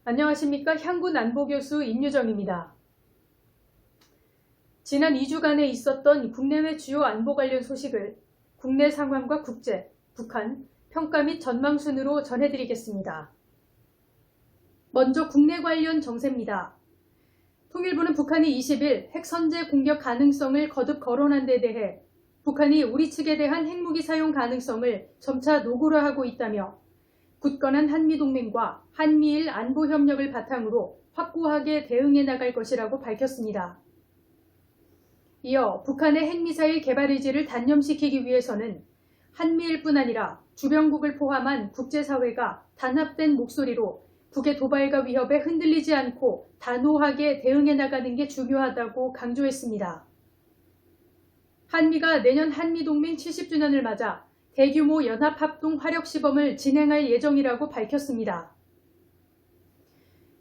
안녕하십니까. 향군 안보교수 임유정입니다. 지난 2주간에 있었던 국내외 주요 안보 관련 소식을 국내 상황과 국제, 북한, 평가 및 전망 순으로 전해드리겠습니다. 먼저 국내 관련 정세입니다. 통일부는 북한이 20일 핵선제 공격 가능성을 거듭 거론한 데 대해 북한이 우리 측에 대한 핵무기 사용 가능성을 점차 노골화하고 있다며 굳건한 한미동맹과 한미일 안보협력을 바탕으로 확고하게 대응해 나갈 것이라고 밝혔습니다. 이어 북한의 핵미사일 개발 의지를 단념시키기 위해서는 한미일뿐 아니라 주변국을 포함한 국제사회가 단합된 목소리로 북의 도발과 위협에 흔들리지 않고 단호하게 대응해 나가는 게 중요하다고 강조했습니다. 한미가 내년 한미동맹 70주년을 맞아 대규모 연합합동 화력시범을 진행할 예정이라고 밝혔습니다.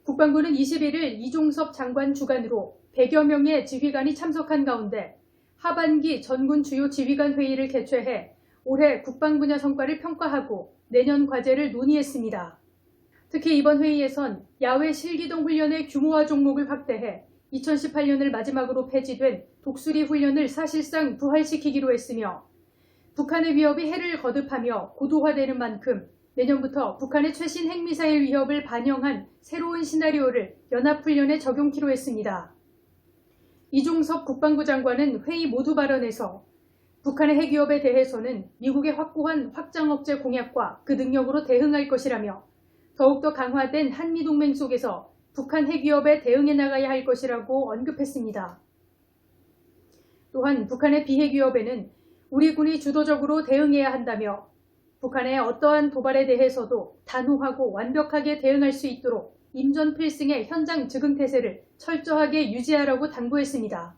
국방부는 21일 이종섭 장관 주관으로 100여 명의 지휘관이 참석한 가운데 하반기 전군 주요 지휘관 회의를 개최해 올해 국방 분야 성과를 평가하고 내년 과제를 논의했습니다. 특히 이번 회의에선 야외 실기동 훈련의 규모와 종목을 확대해 2018년을 마지막으로 폐지된 독수리 훈련을 사실상 부활시키기로 했으며 북한의 위협이 해를 거듭하며 고도화되는 만큼 내년부터 북한의 최신 핵미사일 위협을 반영한 새로운 시나리오를 연합훈련에 적용키로 했습니다. 이종섭 국방부 장관은 회의 모두 발언에서 북한의 핵위협에 대해서는 미국의 확고한 확장억제 공약과 그 능력으로 대응할 것이라며 더욱더 강화된 한미동맹 속에서 북한 핵위협에 대응해 나가야 할 것이라고 언급했습니다. 또한 북한의 비핵위협에는 우리 군이 주도적으로 대응해야 한다며 북한의 어떠한 도발에 대해서도 단호하고 완벽하게 대응할 수 있도록 임전필승의 현장 즉응태세를 철저하게 유지하라고 당부했습니다.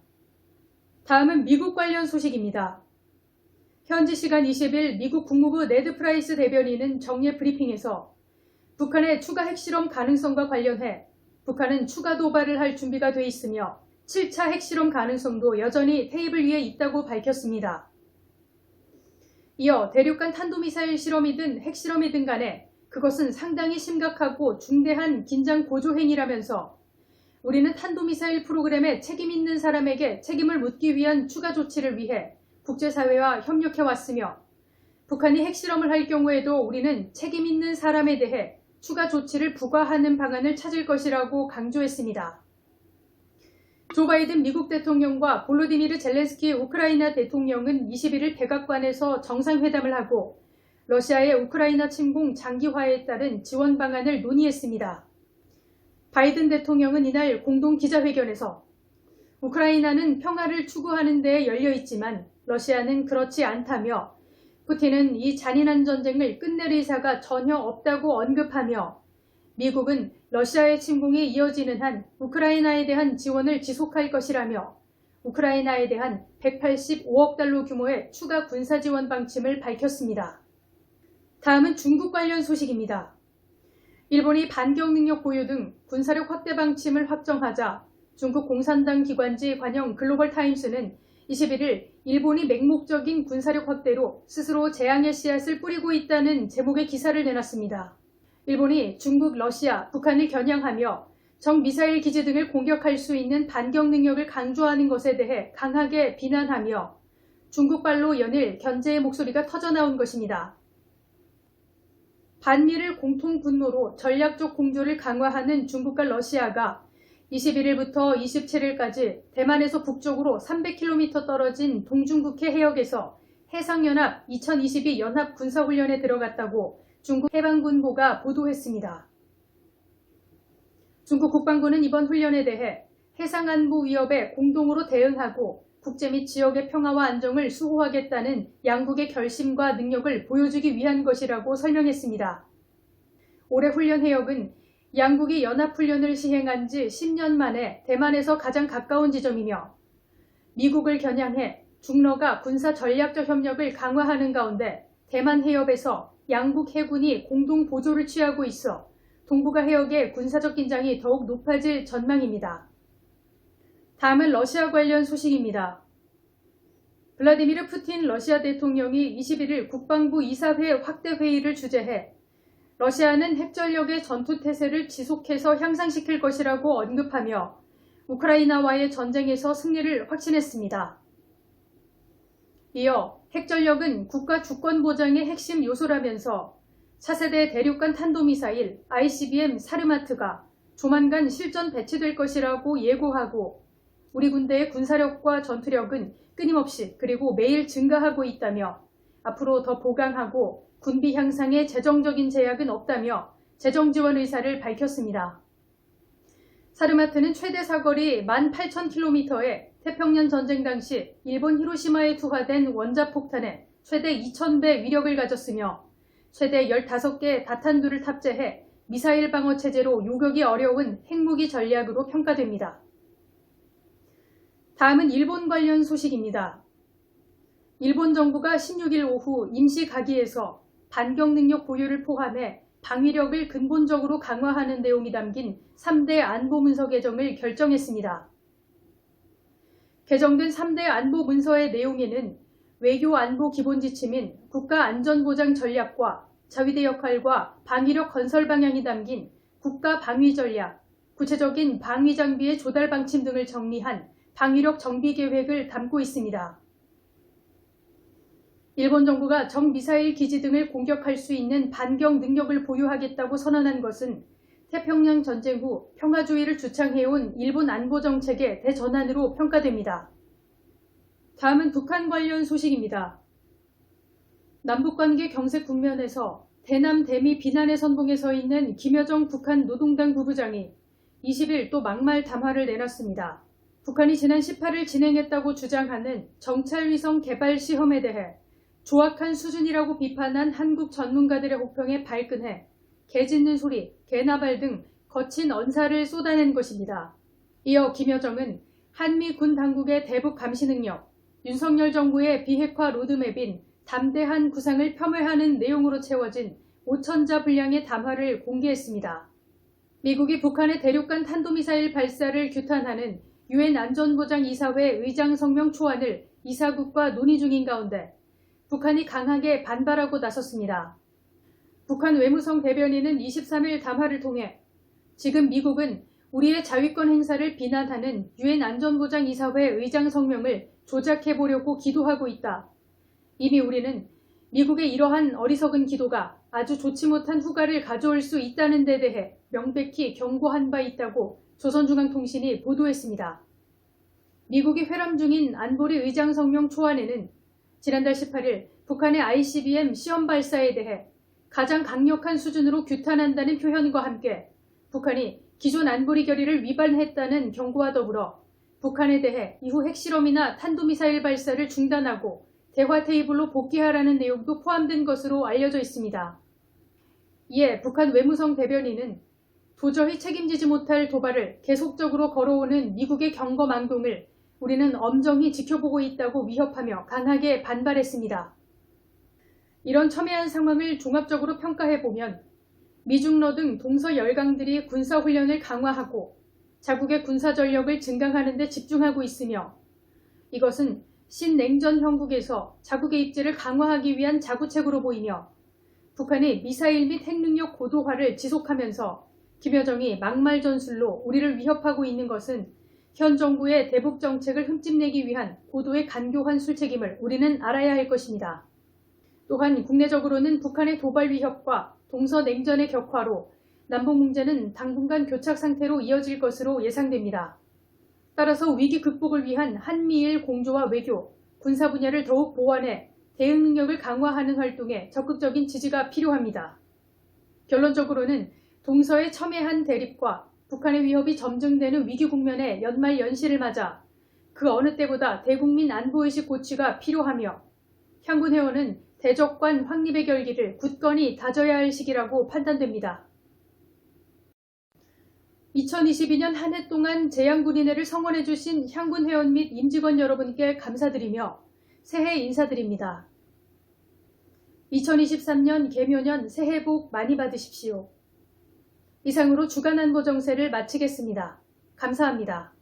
다음은 미국 관련 소식입니다. 현지 시간 20일 미국 국무부 네드 프라이스 대변인은 정례 브리핑에서 북한의 추가 핵실험 가능성과 관련해 북한은 추가 도발을 할 준비가 돼 있으며 7차 핵실험 가능성도 여전히 테이블 위에 있다고 밝혔습니다. 이어 대륙간 탄도미사일 실험이든 핵실험이든 간에 그것은 상당히 심각하고 중대한 긴장 고조 행위라면서 우리는 탄도미사일 프로그램에 책임 있는 사람에게 책임을 묻기 위한 추가 조치를 위해 국제사회와 협력해왔으며 북한이 핵실험을 할 경우에도 우리는 책임 있는 사람에 대해 추가 조치를 부과하는 방안을 찾을 것이라고 강조했습니다. 조 바이든 미국 대통령과 볼로디미르 젤렌스키 우크라이나 대통령은 21일 백악관에서 정상회담을 하고 러시아의 우크라이나 침공 장기화에 따른 지원 방안을 논의했습니다. 바이든 대통령은 이날 공동 기자회견에서 우크라이나는 평화를 추구하는 데 열려 있지만 러시아는 그렇지 않다며 푸틴은 이 잔인한 전쟁을 끝낼 의사가 전혀 없다고 언급하며 미국은 러시아의 침공이 이어지는 한 우크라이나에 대한 지원을 지속할 것이라며 우크라이나에 대한 185억 달러 규모의 추가 군사 지원 방침을 밝혔습니다. 다음은 중국 관련 소식입니다. 일본이 반경 능력 보유 등 군사력 확대 방침을 확정하자 중국 공산당 기관지 관영 글로벌 타임스는 21일 일본이 맹목적인 군사력 확대로 스스로 재앙의 씨앗을 뿌리고 있다는 제목의 기사를 내놨습니다. 일본이 중국, 러시아, 북한을 겨냥하며 정미사일 기지 등을 공격할 수 있는 반경 능력을 강조하는 것에 대해 강하게 비난하며 중국발로 연일 견제의 목소리가 터져나온 것입니다. 반미를 공통 분노로 전략적 공조를 강화하는 중국과 러시아가 21일부터 27일까지 대만에서 북쪽으로 300km 떨어진 동중국해 해역에서 해상연합 2022 연합군사훈련에 들어갔다고 중국 해방군보가 보도했습니다. 중국 국방부는 이번 훈련에 대해 해상안보 위협에 공동으로 대응하고 국제 및 지역의 평화와 안정을 수호하겠다는 양국의 결심과 능력을 보여주기 위한 것이라고 설명했습니다. 올해 훈련 해역은 양국이 연합훈련을 시행한 지 10년 만에 대만에서 가장 가까운 지점이며 미국을 겨냥해 중러가 군사 전략적 협력을 강화하는 가운데 대만 해협에서 양국 해군이 공동 보조를 취하고 있어 동북아 해역의 군사적 긴장이 더욱 높아질 전망입니다. 다음은 러시아 관련 소식입니다. 블라디미르 푸틴 러시아 대통령이 21일 국방부 이사회 확대 회의를 주재해 러시아는 핵전력의 전투태세를 지속해서 향상시킬 것이라고 언급하며 우크라이나와의 전쟁에서 승리를 확신했습니다. 이어 핵전력은 국가 주권 보장의 핵심 요소라면서 차세대 대륙간 탄도미사일 ICBM 사르마트가 조만간 실전 배치될 것이라고 예고하고 우리 군대의 군사력과 전투력은 끊임없이 그리고 매일 증가하고 있다며 앞으로 더 보강하고 군비 향상에 재정적인 제약은 없다며 재정 지원 의사를 밝혔습니다. 사르마트는 최대 사거리 18,000km의 태평양 전쟁 당시 일본 히로시마에 투하된 원자폭탄의 최대 2,000배 위력을 가졌으며 최대 15개의 다탄두를 탑재해 미사일 방어 체제로 요격이 어려운 핵무기 전략으로 평가됩니다. 다음은 일본 관련 소식입니다. 일본 정부가 16일 오후 임시가기에서 반격 능력 보유를 포함해 방위력을 근본적으로 강화하는 내용이 담긴 3대 안보 문서 개정을 결정했습니다. 개정된 3대 안보 문서의 내용에는 외교 안보 기본 지침인 국가 안전보장 전략과 자위대 역할과 방위력 건설 방향이 담긴 국가 방위 전략, 구체적인 방위 장비의 조달 방침 등을 정리한 방위력 정비 계획을 담고 있습니다. 일본 정부가 정미사일 기지 등을 공격할 수 있는 반격 능력을 보유하겠다고 선언한 것은 태평양 전쟁 후 평화주의를 주창해온 일본 안보 정책의 대전환으로 평가됩니다. 다음은 북한 관련 소식입니다. 남북관계 경색 국면에서 대남 대미 비난의 선봉에 서 있는 김여정 북한 노동당 부부장이 20일 또 막말 담화를 내놨습니다. 북한이 지난 18일 진행했다고 주장하는 정찰위성 개발 시험에 대해 조악한 수준이라고 비판한 한국 전문가들의 혹평에 발끈해 개 짖는 소리, 개나발 등 거친 언사를 쏟아낸 것입니다. 이어 김여정은 한미 군 당국의 대북 감시 능력, 윤석열 정부의 비핵화 로드맵인 담대한 구상을 폄훼하는 내용으로 채워진 5,000자 분량의 담화를 공개했습니다. 미국이 북한의 대륙간 탄도미사일 발사를 규탄하는 유엔 안전보장이사회 의장 성명 초안을 이사국과 논의 중인 가운데 북한이 강하게 반발하고 나섰습니다. 북한 외무성 대변인은 23일 담화를 통해 지금 미국은 우리의 자위권 행사를 비난하는 유엔 안전보장이사회 의장 성명을 조작해보려고 기도하고 있다. 이미 우리는 미국의 이러한 어리석은 기도가 아주 좋지 못한 후과를 가져올 수 있다는 데 대해 명백히 경고한 바 있다고 조선중앙통신이 보도했습니다. 미국이 회람 중인 안보리 의장 성명 초안에는 지난달 18일 북한의 ICBM 시험 발사에 대해 가장 강력한 수준으로 규탄한다는 표현과 함께 북한이 기존 안보리 결의를 위반했다는 경고와 더불어 북한에 대해 이후 핵실험이나 탄도미사일 발사를 중단하고 대화 테이블로 복귀하라는 내용도 포함된 것으로 알려져 있습니다. 이에 북한 외무성 대변인은 도저히 책임지지 못할 도발을 계속적으로 걸어오는 미국의 경거망동을 우리는 엄정히 지켜보고 있다고 위협하며 강하게 반발했습니다. 이런 첨예한 상황을 종합적으로 평가해보면 미중러 등 동서 열강들이 군사훈련을 강화하고 자국의 군사전력을 증강하는 데 집중하고 있으며 이것은 신냉전 형국에서 자국의 입지를 강화하기 위한 자구책으로 보이며 북한이 미사일 및 핵능력 고도화를 지속하면서 김여정이 막말 전술로 우리를 위협하고 있는 것은 현 정부의 대북 정책을 흠집내기 위한 고도의 간교한 술책임을 우리는 알아야 할 것입니다. 또한 국내적으로는 북한의 도발 위협과 동서냉전의 격화로 남북 문제는 당분간 교착 상태로 이어질 것으로 예상됩니다. 따라서 위기 극복을 위한 한미일 공조와 외교, 군사 분야를 더욱 보완해 대응 능력을 강화하는 활동에 적극적인 지지가 필요합니다. 결론적으로는 동서의 첨예한 대립과 북한의 위협이 점증되는 위기 국면에 연말 연시를 맞아 그 어느 때보다 대국민 안보의식 고취가 필요하며 향군 회원은 대적관 확립의 결기를 굳건히 다져야 할 시기라고 판단됩니다. 2022년 한 해 동안 재향군인회를 성원해주신 향군 회원 및 임직원 여러분께 감사드리며 새해 인사드립니다. 2023년 개묘년 새해 복 많이 받으십시오. 이상으로 주간 안보 정세를 마치겠습니다. 감사합니다.